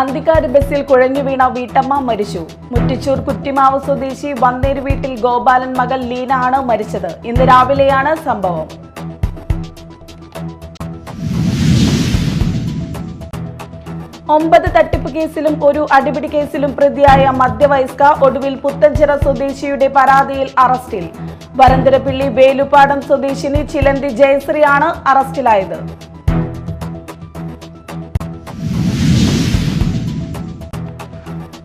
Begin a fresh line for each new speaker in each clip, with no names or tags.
അന്തിക്കാട് ബസ്സിൽ കുഴഞ്ഞു വീണ വീട്ടമ്മ മരിച്ചു. മുറ്റിച്ചൂർ കുറ്റിമാവ് സ്വദേശി വന്നേര് വീട്ടിൽ ഗോപാലൻ മകൾ ലീന ആണ് മരിച്ചത്. ഇന്ന് രാവിലെയാണ് സംഭവം. ഒമ്പത് തട്ടിപ്പ് കേസിലും ഒരു അടിപിടി കേസിലും പ്രതിയായ മധ്യവയസ്ക ഒടുവിൽ പുത്തഞ്ചിറ സ്വദേശിയുടെ പരാതിയിൽ അറസ്റ്റിൽ. വരന്തരപ്പിള്ളി വേലുപ്പാടം സ്വദേശിനി ചിലന്തി ജയശ്രീയാണ് അറസ്റ്റിലായത്.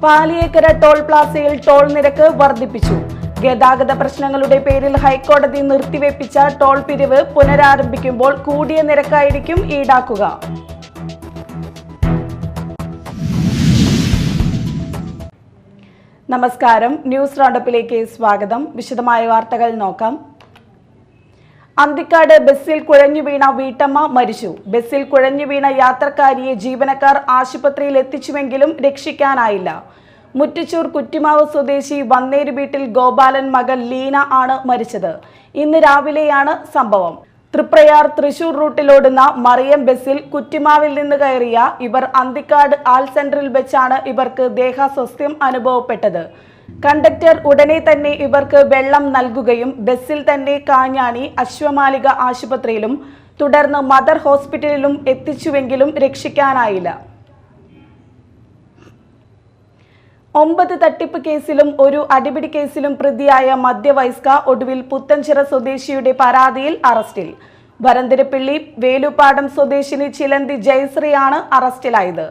പാലിയേക്കര ടോൾ പ്ലാസയിൽ ടോൾ നിരക്ക് വർദ്ധിപ്പിച്ചു. ഗതാഗത പ്രശ്നങ്ങളുടെ പേരിൽ ഹൈക്കോടതി നിർത്തിവെപ്പിച്ച ടോൾ പിരിവ് പുനരാരംഭിക്കുമ്പോൾ കൂടിയ നിരക്കായിരിക്കും ഈടാക്കുക. നമസ്കാരം, ന്യൂസ് റൗണ്ടപ്പിലേക്ക് സ്വാഗതം. വിശദമായ വാർത്തകൾ നോക്കാം. അന്തിക്കാട് ബസ്സിൽ കുഴഞ്ഞു വീണ വീട്ടമ്മ മരിച്ചു. ബസ്സിൽ കുഴഞ്ഞു വീണ യാത്രക്കാരിയെ ജീവനക്കാർ ആശുപത്രിയിൽ എത്തിച്ചുവെങ്കിലും രക്ഷിക്കാനായില്ല. മുറ്റിച്ചൂർ കുറ്റിമാവ് സ്വദേശി വന്നേര് വീട്ടിൽ ഗോപാലൻ മകൾ ലീന ആണ് മരിച്ചത്. ഇന്ന് രാവിലെയാണ് സംഭവം. തൃപ്രയാർ തൃശൂർ റൂട്ടിലോടുന്ന മറിയം ബസ്സിൽ കുറ്റിമാവിൽ നിന്ന് കയറിയ ഇവർ അന്തിക്കാട് ആൾ സെന്ററിൽ വെച്ചാണ് ഇവർക്ക് ദേഹാസ്വാസ്ഥ്യം അനുഭവപ്പെട്ടത്. കണ്ടക്ടർ ഉടനെ തന്നെ ഇവർക്ക് വെള്ളം നൽകുകയും ബസ്സിൽ തന്നെ കാഞ്ഞാണി അശ്വമാലിക ആശുപത്രിയിലും തുടർന്ന് മദർ ഹോസ്പിറ്റലിലും എത്തിച്ചുവെങ്കിലും രക്ഷിക്കാനായില്ല. 9 തട്ടിപ്പ് കേസിലും ഒരു അടിപിടി കേസിലും പ്രതിയായ മധ്യവയസ്ക ഒടുവിൽ പുത്തഞ്ചിറ സ്വദേശിയുടെ പരാതിയിൽ അറസ്റ്റിൽ. വരന്തരപ്പിള്ളി വേലുപ്പാടം സ്വദേശിനി ചിലന്തി ജയശ്രീയാണ് അറസ്റ്റിലായത്.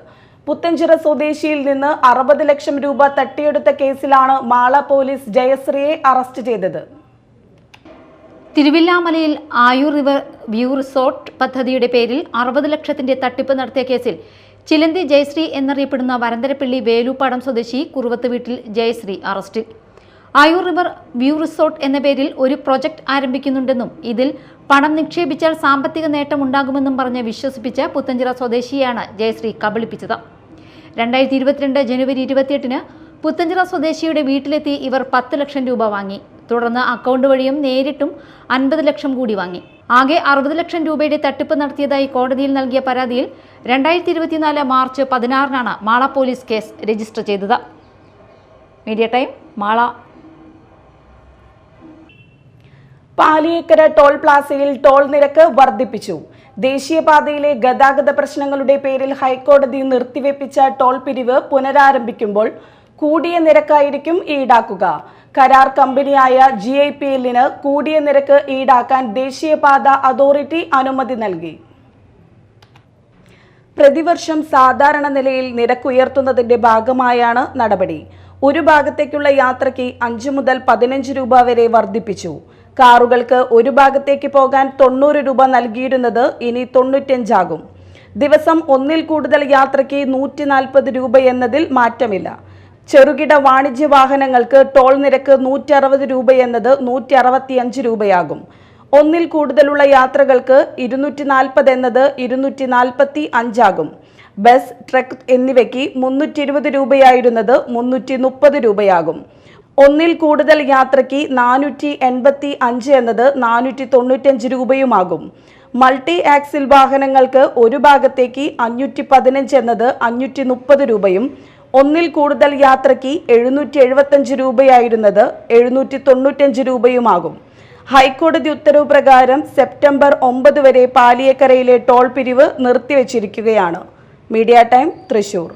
പുത്തഞ്ചിറ സ്വദേശിയിൽ നിന്ന് 60 ലക്ഷം രൂപ തട്ടിയെടുത്ത കേസിലാണ് മാള പോലീസ് ജയശ്രീയെ അറസ്റ്റ് ചെയ്തത്.
തിരുവില്ലാമലയിൽ ആയൂർ റിവർ വ്യൂ റിസോർട്ട് പദ്ധതിയുടെ പേരിൽ 60 ലക്ഷത്തിന്റെ തട്ടിപ്പ് നടത്തിയ കേസിൽ ചിലന്തി ജയശ്രീ എന്നറിയപ്പെടുന്ന വരന്തരപ്പിള്ളി വേലുപ്പാടം സ്വദേശി കുറുവത്ത് വീട്ടിൽ ജയശ്രീ അറസ്റ്റിൽ. ആയൂർ റിവർ വ്യൂ റിസോർട്ട് എന്ന പേരിൽ ഒരു പ്രൊജക്ട് ആരംഭിക്കുന്നുണ്ടെന്നും ഇതിൽ പണം നിക്ഷേപിച്ചാൽ സാമ്പത്തിക നേട്ടം ഉണ്ടാകുമെന്നും പറഞ്ഞ് വിശ്വസിപ്പിച്ച പുത്തഞ്ചിറ സ്വദേശിയെയാണ് ജയശ്രീ കബളിപ്പിച്ചത്. 2022 ജനുവരി 28-ന് പുത്തഞ്ചിറ സ്വദേശിയുടെ വീട്ടിലെത്തി ഇവർ 10 ലക്ഷം രൂപ വാങ്ങി. തുടർന്ന് അക്കൗണ്ട് വഴിയും നേരിട്ടും 50 ലക്ഷം കൂടി വാങ്ങി. ആകെ 60 ലക്ഷം രൂപയുടെ തട്ടിപ്പ് നടത്തിയതായി കോടതിയിൽ നൽകിയ പരാതിയിൽ 2024 മാർച്ച് 16-നാണ് മാള പോലീസ് കേസ് രജിസ്റ്റർ ചെയ്തത്. Media time, Mala.
Paliyekkara toll പ്ലാസയിൽ ടോൾ നിരക്ക് വർദ്ധിപ്പിച്ചു. ദേശീയപാതയിലെ ഗതാഗത പ്രശ്നങ്ങളുടെ പേരിൽ ഹൈക്കോടതി നിർത്തിവെപ്പിച്ച ടോൾ പിരിവ് പുനരാരംഭിക്കുമ്പോൾ കൂടിയ നിരക്കായിരിക്കും ഈടാക്കുക. കരാർ കമ്പനിയായ GIPLന് കൂടിയ നിരക്ക് ഈടാക്കാൻ ദേശീയപാത അതോറിറ്റി അനുമതി നൽകി. പ്രതിവർഷം സാധാരണ നിലയിൽ നിരക്കുയർത്തുന്നതിന്റെ ഭാഗമായാണ് നടപടി. ഒരു ഭാഗത്തേക്കുള്ള യാത്രയ്ക്ക് 5 മുതൽ 15 രൂപ വരെ വർദ്ധിപ്പിച്ചു. കാറുകൾക്ക് ഒരു ഭാഗത്തേക്ക് പോകാൻ 90 രൂപ നൽകിയിരുന്നത് ഇനി 95 ആകും. ദിവസം ഒന്നിൽ കൂടുതൽ യാത്രയ്ക്ക് 140 രൂപ എന്നതിൽ മാറ്റമില്ല. ചെറുകിട വാണിജ്യ വാഹനങ്ങൾക്ക് ടോൾ നിരക്ക് 160 രൂപ എന്നത് 165 രൂപയാകും. ഒന്നിൽ കൂടുതലുള്ള യാത്രകൾക്ക് 240 എന്നത് 245 ആകും. ബസ്, ട്രക്ക് എന്നിവയ്ക്ക് 320 രൂപയായിരുന്നത് 330 രൂപയാകും. ഒന്നിൽ കൂടുതൽ യാത്രയ്ക്ക് 485 എന്നത് 495 രൂപയുമാകും. മൾട്ടി ആക്സിൽ വാഹനങ്ങൾക്ക് ഒരു ഭാഗത്തേക്ക് 515 എന്നത് 530 രൂപയും ഒന്നിൽ കൂടുതൽ യാത്രയ്ക്ക് 775 രൂപയായിരുന്നത് 795 രൂപയുമാകും. ഹൈക്കോടതി ഉത്തരവ് പ്രകാരം സെപ്റ്റംബർ 9 വരെ പാലിയേക്കരയിലെ ടോൾ പിരിവ് നിർത്തിവച്ചിരിക്കുകയാണ്. Media time, Thrissur.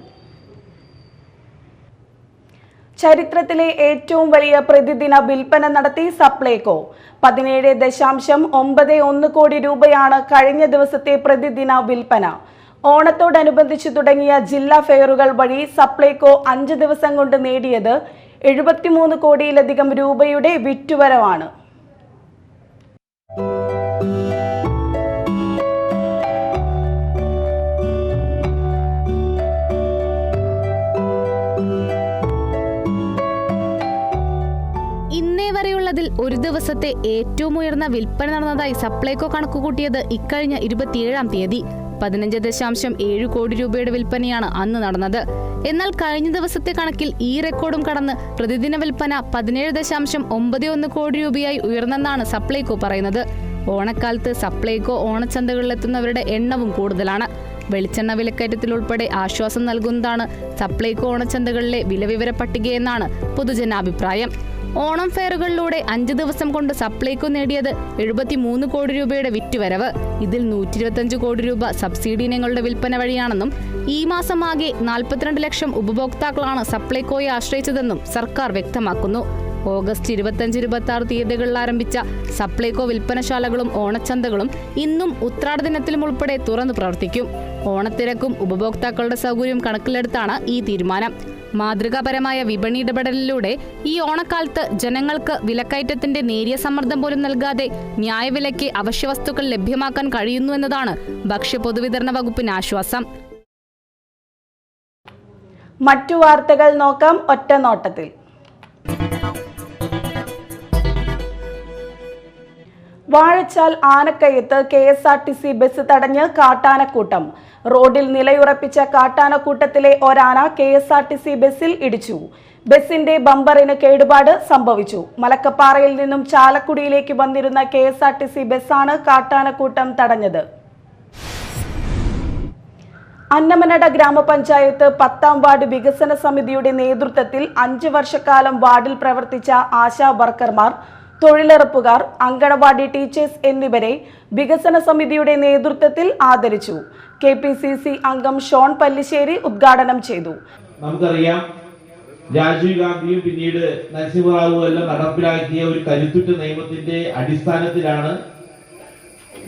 ചരിത്രത്തിലെ ഏറ്റവും വലിയ പ്രതിദിന വിൽപ്പന നടത്തി സപ്ലൈകോ. 17.91 കോടി രൂപയാണ് കഴിഞ്ഞ ദിവസത്തെ പ്രതിദിന വിൽപ്പന. ഓണത്തോടനുബന്ധിച്ച് തുടങ്ങിയ ജില്ലാ ഫെയറുകൾ വഴി സപ്ലൈകോ 5 ദിവസം കൊണ്ട് നേടിയത് 73 കോടിയിലധികം രൂപയുടെ വിറ്റുവരവാണ്.
ഇന്നേ വരെയുള്ളതിൽ ഒരു ദിവസത്തെ ഏറ്റവും ഉയർന്ന വിൽപ്പന നടന്നതായി സപ്ലൈകോ കണക്കുകൂട്ടിയത് ഇക്കഴിഞ്ഞ 27-ാം തീയതി. 15.7 കോടി രൂപയുടെ വിൽപ്പനയാണ് അന്ന് നടന്നത്. എന്നാൽ കഴിഞ്ഞ ദിവസത്തെ കണക്കിൽ ഈ റെക്കോർഡും കടന്ന് പ്രതിദിന വിൽപ്പന 17.91 കോടി രൂപയായി ഉയർന്നെന്നാണ് സപ്ലൈകോ പറയുന്നത്. ഓണക്കാലത്ത് സപ്ലൈകോ ഓണച്ചന്തകളിലെത്തുന്നവരുടെ എണ്ണവും കൂടുതലാണ്. വെളിച്ചെണ്ണ വിലക്കയറ്റത്തിൽ ഉൾപ്പെടെ ആശ്വാസം നൽകുന്നതാണ് സപ്ലൈകോ ഓണച്ചന്തകളിലെ വിലവിവര പട്ടികയെന്നാണ് പൊതുജനാഭിപ്രായം. ഓണം ഫെയറുകളിലൂടെ 5 ദിവസം കൊണ്ട് സപ്ലൈകോ നേടിയത് 73 കോടി രൂപയുടെ വിറ്റുവരവ്. ഇതിൽ 125 കോടി രൂപ സബ്സിഡി ഇനങ്ങളുടെ വിൽപ്പന വഴിയാണെന്നും ഈ മാസം ആകെ 42 ലക്ഷം ഉപഭോക്താക്കളാണ് സപ്ലൈകോയെ ആശ്രയിച്ചതെന്നും സർക്കാർ വ്യക്തമാക്കുന്നു. ഓഗസ്റ്റ് 25-26 തീയതികളിൽ ആരംഭിച്ച സപ്ലൈകോ വിൽപ്പനശാലകളും ഓണച്ചന്തകളും ഇന്നും ഉത്രാട ദിനത്തിലും ഉൾപ്പെടെ തുറന്നു പ്രവർത്തിക്കും. ഓണത്തിരക്കും ഉപഭോക്താക്കളുടെ സൗകര്യം കണക്കിലെടുത്താണ് ഈ തീരുമാനം. മാതൃകാപരമായ വിപണി ഇടപെടലിലൂടെ ഈ ഓണക്കാലത്ത് ജനങ്ങൾക്ക് വിലക്കയറ്റത്തിന്റെ നേരിയ സമ്മർദ്ദം പോലും നൽകാതെ ന്യായവിലയ്ക്ക് അവശ്യവസ്തുക്കൾ ലഭ്യമാക്കാൻ കഴിയുന്നു എന്നതാണ് ഭക്ഷ്യ പൊതുവിതരണ വകുപ്പിന് ആശ്വാസം.
മറ്റു വാർത്തകൾ നോക്കാം ഒറ്റ നോട്ടത്തിൽ. വാഴച്ചാൽ ആനക്കയത്ത് KSRTC ബസ് തടഞ്ഞ് കാട്ടാനക്കൂട്ടം. റോഡിൽ നിലയുറപ്പിച്ച കാട്ടാനക്കൂട്ടത്തിലെ ഒരാന KSRTC ബസ്സിൽ ഇടിച്ചു. ബസിന്റെ ബമ്പറിന് കേടുപാട് സംഭവിച്ചു. മലക്കപ്പാറയിൽ നിന്നും ചാലക്കുടിയിലേക്ക് വന്നിരുന്ന KSRTC ബസ്സാണ് കാട്ടാനക്കൂട്ടം തടഞ്ഞത്. അന്നമനട ഗ്രാമപഞ്ചായത്ത് 10ാം വാർഡ് വികസന സമിതിയുടെ നേതൃത്വത്തിൽ 5 വർഷക്കാലം വാർഡിൽ പ്രവർത്തിച്ച ആശാ വർക്കർമാർ, തൊഴിലുറപ്പുകാർ, അങ്കണവാടി ടീച്ചേഴ്സ് എന്നിവരെ വികസന സമിതിയുടെ നേതൃത്വത്തിൽ ആദരിച്ചു. KPCC അംഗം ഷോൺ പല്ലിശ്ശേരി ഉദ്ഘാടനം ചെയ്തു.
നമുക്കറിയാം, രാജീവ് ഗാന്ധിയും പിന്നീട് നരസിംഹറാവുവും എല്ലാം നടപ്പിലാക്കിയ ഒരു കരുത്തുറ്റ നിയമത്തിന്റെ അടിസ്ഥാനത്തിലാണ്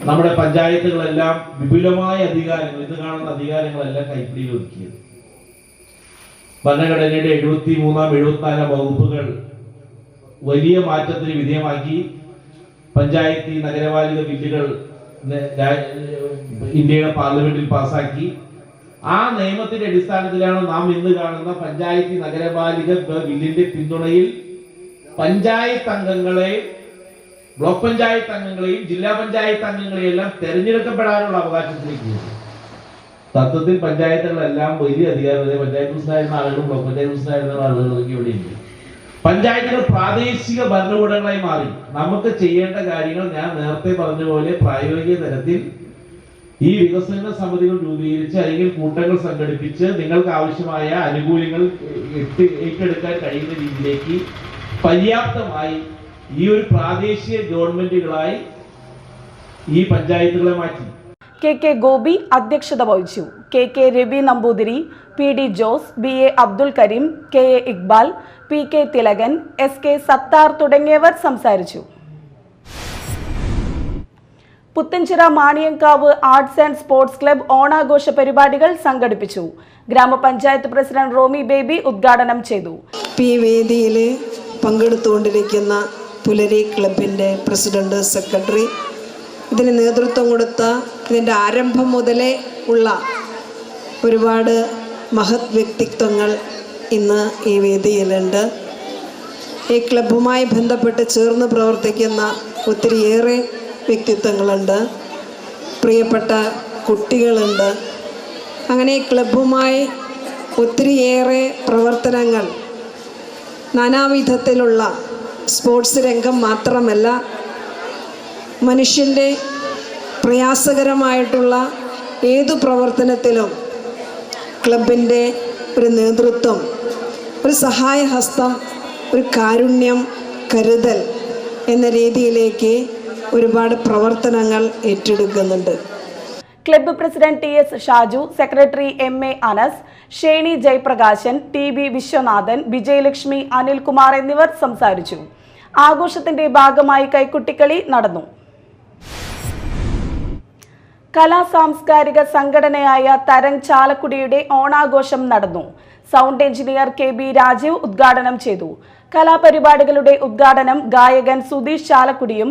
നമ്മുടെ പഞ്ചായത്തുകളെല്ലാം വിപുലമായ അധികാരങ്ങൾ, ഇന്ന് കാണുന്ന അധികാരങ്ങളെല്ലാം കൈപ്പിടിയിൽ ഒതുക്കിയത്. ഭരണഘടനയുടെ 73-ാം 74-ാം വകുപ്പുകൾ വലിയ മാറ്റത്തിന് വിധേയമാക്കി. പഞ്ചായത്തി നഗരപാലിക ബില്ലുകൾ ഇന്ത്യയുടെ പാർലമെന്റിൽ പാസാക്കി. ആ നിയമത്തിന്റെ അടിസ്ഥാനത്തിലാണ് നാം ഇന്ന് കാണുന്ന പഞ്ചായത്തി നഗരപാലിക ബില്ലിന്റെ പിന്തുണയിൽ പഞ്ചായത്ത് അംഗങ്ങളെ, ബ്ലോക്ക് പഞ്ചായത്ത് അംഗങ്ങളെയും ജില്ലാ പഞ്ചായത്ത് അംഗങ്ങളെയും എല്ലാം തെരഞ്ഞെടുക്കപ്പെടാനുള്ള അവകാശത്തിലേക്ക്. തത്വത്തിൽ പഞ്ചായത്തുകളെല്ലാം വലിയ അധികാരം, പഞ്ചായത്ത് പ്രസിഡന്റായിരുന്ന ആളുകളും ബ്ലോക്ക് പഞ്ചായത്ത് പ്രസിഡന്റായിരുന്ന ആളുകളൊക്കെ ഇവിടെയുണ്ട്. പഞ്ചായത്തുകൾ പ്രാദേശിക ഭരണകൂടങ്ങളായി മാറി. നമുക്ക് ചെയ്യേണ്ട കാര്യങ്ങൾ ഞാൻ നേരത്തെ പറഞ്ഞ പോലെ പ്രായോഗിക തലത്തിൽ ഈ വികസന സമിതികൾ രൂപീകരിച്ച് അല്ലെങ്കിൽ കൂട്ടങ്ങൾ സംഘടിപ്പിച്ച് നിങ്ങൾക്ക് ആവശ്യമായ ആനുകൂല്യങ്ങൾ ഏറ്റെടുക്കാൻ കഴിയുന്ന രീതിയിലേക്ക് പര്യാപ്തമായി ഈ ഒരു പ്രാദേശിക ഗവൺമെന്റുകളായി ഈ പഞ്ചായത്തുകളെ മാറ്റി.
KK ഗോപി അധ്യക്ഷത വഹിച്ചു. KK Ravi Namboothiri, PD Jose, BA Abdul Kareem, KA Iqbal, PK Thilakan, SK Sathar തുടങ്ങിയവർ സംസാരിച്ചു. Puthenchira Maniyankavu arts and sports club ഓണാഘോഷ പരിപാടികൾ സംഘടിപ്പിച്ചു. ഗ്രാമപഞ്ചായത്ത് പ്രസിഡന്റ് റോമി ബേബി ഉദ്ഘാടനം ചെയ്തു.
ഈ വേദിയിൽ പങ്കെടുത്തുകൊണ്ടിരിക്കുന്ന പുലരി ക്ലബിൻ്റെ പ്രസിഡന്റ്, സെക്രട്ടറി, ഇതിന് നേതൃത്വം കൊടുത്ത, ഇതിൻ്റെ ആരംഭം മുതലേ ഉള്ള ഒരുപാട് മഹത് വ്യക്തിത്വങ്ങൾ ഇന്ന് ഈ വേദിയിലുണ്ട്. ഈ ക്ലബ്ബുമായി ബന്ധപ്പെട്ട് ചേർന്ന് പ്രവർത്തിക്കുന്ന ഒത്തിരിയേറെ വ്യക്തിത്വങ്ങളുണ്ട്, പ്രിയപ്പെട്ട കുട്ടികളുണ്ട്. അങ്ങനെ ഈ ക്ലബ്ബുമായി ഒത്തിരിയേറെ പ്രവർത്തനങ്ങൾ, നാനാവിധത്തിലുള്ള സ്പോർട്സ് രംഗം മാത്രമല്ല, മനുഷ്യൻ്റെ പ്രയാസകരമായിട്ടുള്ള ഏതു പ്രവർത്തനത്തിലും ക്ലബിൻ്റെ ഒരു നേതൃത്വം, ഒരു സഹായഹസ്തം, ഒരു കാരുണ്യം, കരുതൽ എന്ന രീതിയിലേക്ക് ഒരുപാട് പ്രവർത്തനങ്ങൾ ഏറ്റെടുക്കുന്നുണ്ട്.
Club president TS Shaju, secretary MA Anas, Sheni Jayaprakashan, TB Viswanathan, Vijayalakshmi, Anilkumar എന്നിവർ സംസാരിച്ചു. ആഘോഷത്തിന്റെ ഭാഗമായി കൈക്കുട്ടിക്കളി നടന്നു. കലാ സാംസ്കാരിക സംഘടനയായ തരംഗ് ചാലക്കുടിയുടെ ഓണാഘോഷം നടന്നു. സൗണ്ട് എഞ്ചിനീയർ KB രാജീവ് ഉദ്ഘാടനം ചെയ്തു. കലാപരിപാടികളുടെ ഉദ്ഘാടനം ഗായകൻ സുധീഷ് ചാലക്കുടിയും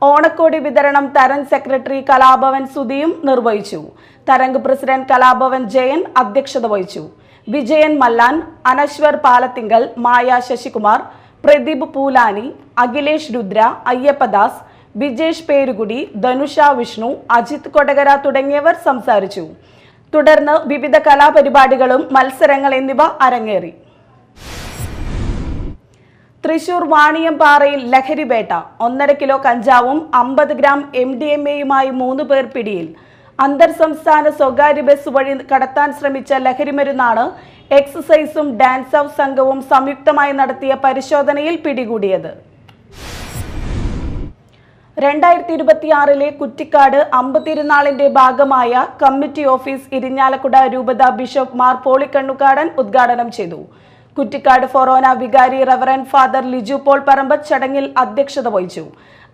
ഓണക്കോടി വിതരണം തരംഗ് സെക്രട്ടറി കലാഭവൻ സുധിയും നിർവഹിച്ചു. തരംഗ് പ്രസിഡന്റ് കലാഭവൻ ജയൻ അധ്യക്ഷത വഹിച്ചു. വിജയൻ മല്ലാൻ, അനശ്വർ പാലത്തിങ്കൽ, മായ ശശികുമാർ, പ്രദീപ് പൂലാനി, അഖിലേഷ് രുദ്ര, അയ്യപ്പദാസ്, വിജേഷ് പേരുകുടി, ധനുഷ വിഷ്ണു, അജിത് കൊടകര തുടങ്ങിയവർ സംസാരിച്ചു. തുടർന്ന് വിവിധ കലാപരിപാടികളും മത്സരങ്ങൾ എന്നിവ അരങ്ങേറി. തൃശൂർ വാണിയംപാറയിൽ ലഹരിവേട്ട. 1.5 കിലോ കഞ്ചാവും 50 ഗ്രാം MDMA യുമായി 3 പേർ പിടിയിൽ. അന്തർ സംസ്ഥാന സ്വകാര്യ ബസ് വഴി കടത്താൻ ശ്രമിച്ച ലഹരിമരുന്നാണ് എക്സസൈസും ഡാൻസ് ഓഫ് സംഘവും സംയുക്തമായി നടത്തിയ പരിശോധനയിൽ പിടികൂടിയത്. 2026 കുറ്റിക്കാട് അമ്പതിരുന്നാളിന്റെ ഭാഗമായ കമ്മിറ്റി ഓഫീസ് ഇരിഞ്ഞാലക്കുട രൂപത ബിഷപ്പ് മാർ പോളിക്കണ്ണുകാടൻ ഉദ്ഘാടനം ചെയ്തു. കുറ്റിക്കാട് ഫൊറോന വികാരി reverend father Liju Paul Parambath ചടങ്ങിൽ അധ്യക്ഷത വഹിച്ചു.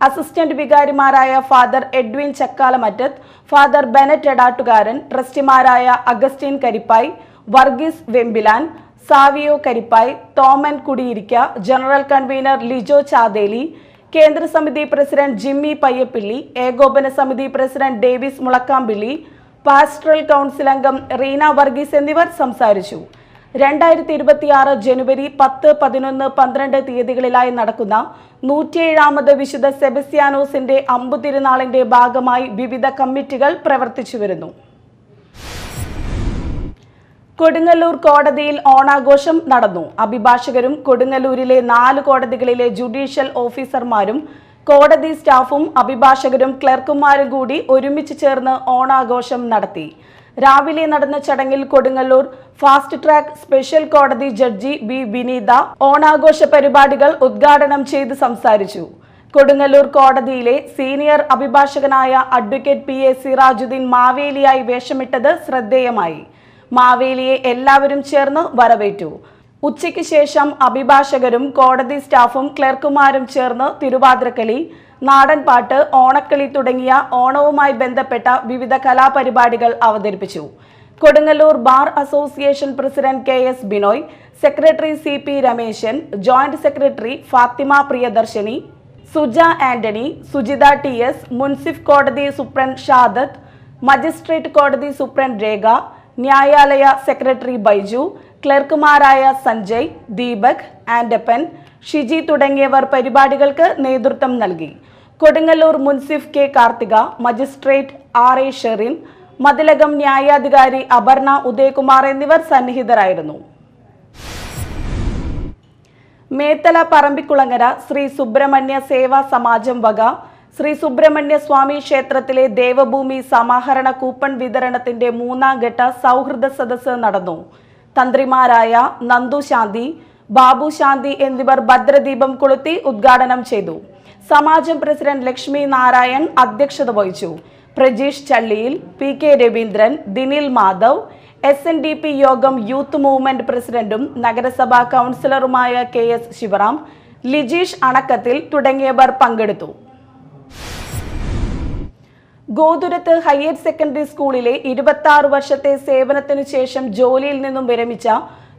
അസിസ്റ്റന്റ് വികാരിമാരായ father Edwin Chakkalamattath, father Bennet Edattukaran, ട്രസ്റ്റിമാരായ Augustine Karippai, Varghese Vempilan, Savio Karippai, Thoman Kudiyirikka, general convener Lijo Chadeli, കേന്ദ്ര സമിതി പ്രസിഡന്റ് ജിമ്മി പയ്യപ്പിള്ളി, ഏകോപന സമിതി president Davis Mulakkampilly, pastoral council അംഗം റീന വർഗീസ് എന്നിവർ സംസാരിച്ചു. 2026 ജനുവരി 10, 11, 12 തീയതികളിലായി നടക്കുന്ന 107ാമത് വിശുദ്ധ സെബസ്ത്യാനോസിന്റെ അമ്പുതിരുനാളിന്റെ ഭാഗമായി വിവിധ കമ്മിറ്റികൾ പ്രവർത്തിച്ചു വരുന്നു. കൊടുങ്ങല്ലൂർ കോടതിയിൽ ഓണാഘോഷം നടന്നു. അഭിഭാഷകരും കൊടുങ്ങല്ലൂരിലെ 4 കോടതികളിലെ ജുഡീഷ്യൽ ഓഫീസർമാരും കോടതി സ്റ്റാഫും അഭിഭാഷകരും ക്ലർക്കുമാരും കൂടി ഒരുമിച്ച് ചേർന്ന് ഓണാഘോഷം നടത്തി. രാവിലെ നടന്ന ചടങ്ങിൽ കൊടുങ്ങല്ലൂർ ഫാസ്റ്റ് ട്രാക്ക് സ്പെഷ്യൽ കോടതി ജഡ്ജി ബി വിനീത ഓണാഘോഷ പരിപാടികൾ ഉദ്ഘാടനം ചെയ്ത് സംസാരിച്ചു. കൊടുങ്ങല്ലൂർ കോടതിയിലെ സീനിയർ അഭിഭാഷകനായ അഡ്വക്കേറ്റ് പി എ സിറാജുദ്ദീൻ മാവേലിയായി വേഷമിട്ടത് ശ്രദ്ധേയമായി. മാവേലിയെ എല്ലാവരും ചേർന്ന് വരവേറ്റു. ഉച്ചയ്ക്ക് ശേഷം അഭിഭാഷകരും കോടതി സ്റ്റാഫും ക്ലർക്കുമാരും ചേർന്ന് തിരുവാതിരക്കളി, നാടൻപാട്ട്, ഓണക്കളി തുടങ്ങിയ ഓണവുമായി ബന്ധപ്പെട്ട വിവിധ കലാപരിപാടികൾ അവതരിപ്പിച്ചു. Kodungallur bar association president K S Binoy, secretary C P Rameshan, joint secretary Fathima Priyadarshini, Suja Antony, Sujitha T S, munsiff കോടതി സൂപ്രണ്ട് ഷാദത്ത്, മജിസ്ട്രേറ്റ് കോടതി സൂപ്രണ്ട് രേഖ, ന്യായാലയ സെക്രട്ടറി ബൈജു, ക്ലർക്കുമാരായ സഞ്ജയ്, ദീപക്, ആൻഡപ്പൻ, ഷിജി തുടങ്ങിയവർ പരിപാടികൾക്ക് നേതൃത്വം നൽകി. Kodungallur munsiff K Karthika, magistrate R A Sherin, Mathilakam ന്യായാധികാരി അപർണ ഉദയകുമാർ എന്നിവർ സന്നിഹിതരായിരുന്നു. മേത്തല പറമ്പിക്കുളങ്ങര ശ്രീ സുബ്രഹ്മണ്യ സേവാ സമാജം വക ശ്രീ സുബ്രഹ്മണ്യ സ്വാമി ക്ഷേത്രത്തിലെ ദേവഭൂമി സമാഹരണ കൂപ്പൺ വിതരണത്തിന്റെ 3ാം ഘട്ട സൗഹൃദ സദസ്സ് നടന്നു. തന്ത്രിമാരായ നന്ദു ശാന്തി, ബാബു ശാന്തി എന്നിവർ ഭദ്രദീപം കൊളുത്തി ഉദ്ഘാടനം ചെയ്തു. സമാജം പ്രസിഡന്റ് ലക്ഷ്മി നാരായൺ അധ്യക്ഷത വഹിച്ചു. Prajeesh Challiyil, P K Raveendran, Dinil Madhav, SNDP യോഗം യൂത്ത് മൂവ്മെന്റ് പ്രസിഡന്റും നഗരസഭാ കൗൺസിലറുമായ കെ എസ് ശിവറാം, ലിജീഷ് അണക്കത്തിൽ തുടങ്ങിയവർ പങ്കെടുത്തു. ഗോതുരത്ത് ഹയർ സെക്കൻഡറി സ്കൂളിലെ 26 വർഷത്തെ സേവനത്തിനു ശേഷം ജോലിയിൽ നിന്നും വിരമിച്ച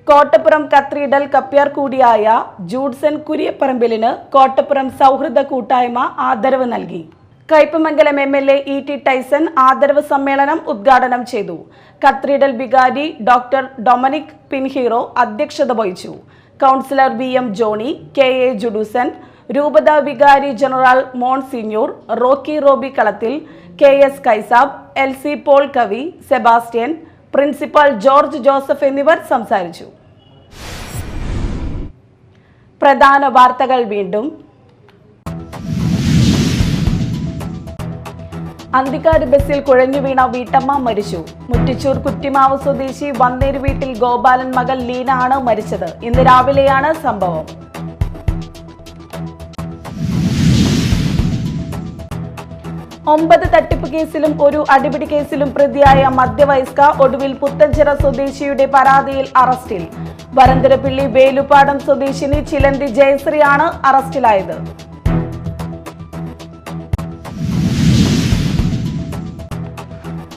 കോട്ടപ്പുറം കത്തീഡ്രൽ കപ്യാർ കൂടിയായ ജൂഡ്സൺ കുര്യപ്പറമ്പിലിന് കോട്ടപ്പുറം സൗഹൃദ കൂട്ടായ്മ ആദരവ് നൽകി. Kaipamangalam MLA E.T. ടൈസൺ ആദരവ് സമ്മേളനം ഉദ്ഘാടനം ചെയ്തു. കത്തീഡ്രൽ വികാരി ഡോക്ടർ ഡൊമനിക് പിൻഹീറോ അധ്യക്ഷത വഹിച്ചു. കൗൺസിലർ VM ജോണി, KA ജുഡൂസൻ, രൂപത വികാരി ജനറൽ മോൺസിഞ്ഞൂർ റോക്കി റോബി കളത്തിൽ, KS കൈസാബ്, LC പോൾ കവി, സെബാസ്റ്റ്യൻ, പ്രിൻസിപ്പൽ ജോർജ് ജോസഫ് എന്നിവർ സംസാരിച്ചു. പ്രധാന വാർത്തകൾ വീണ്ടും. അന്തിക്കാട് ബസ്സിൽ കുഴഞ്ഞു വീണ വീട്ടമ്മ മരിച്ചു. മുറ്റിച്ചൂർ കുറ്റിമാവ് സ്വദേശി വന്നേര് വീട്ടിൽ ഗോപാലൻ മകൾ ലീന ആണ് മരിച്ചത്. ഇന്ന് രാവിലെയാണ് സംഭവം. ഒമ്പത് തട്ടിപ്പ് കേസിലും ഒരു അടിപിടി കേസിലും പ്രതിയായ മധ്യവയസ്ക ഒടുവിൽ പുത്തഞ്ചിറ സ്വദേശിയുടെ പരാതിയിൽ അറസ്റ്റിൽ. വരന്തരപ്പിള്ളി വേലുപ്പാടം സ്വദേശിനി ചിലന്തി ജയശ്രീയാണ് അറസ്റ്റിലായത്.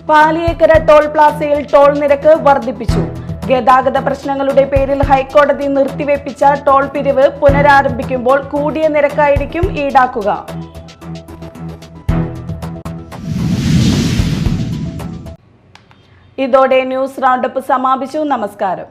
പാലിയേക്കര ടോൾ പ്ലാസയിൽ ടോൾ നിരക്ക് വർദ്ധിപ്പിച്ചു. ഗതാഗത പ്രശ്നങ്ങളുടെ പേരിൽ ഹൈക്കോടതി നിർത്തിവെപ്പിച്ച ടോൾ പിരിവ് പുനരാരംഭിക്കുമ്പോൾ കൂടിയ നിരക്കായിരിക്കും ഈടാക്കുക. ഇതോടെ ന്യൂസ് റൗണ്ടപ്പ് സമാപിച്ചു. നമസ്കാരം.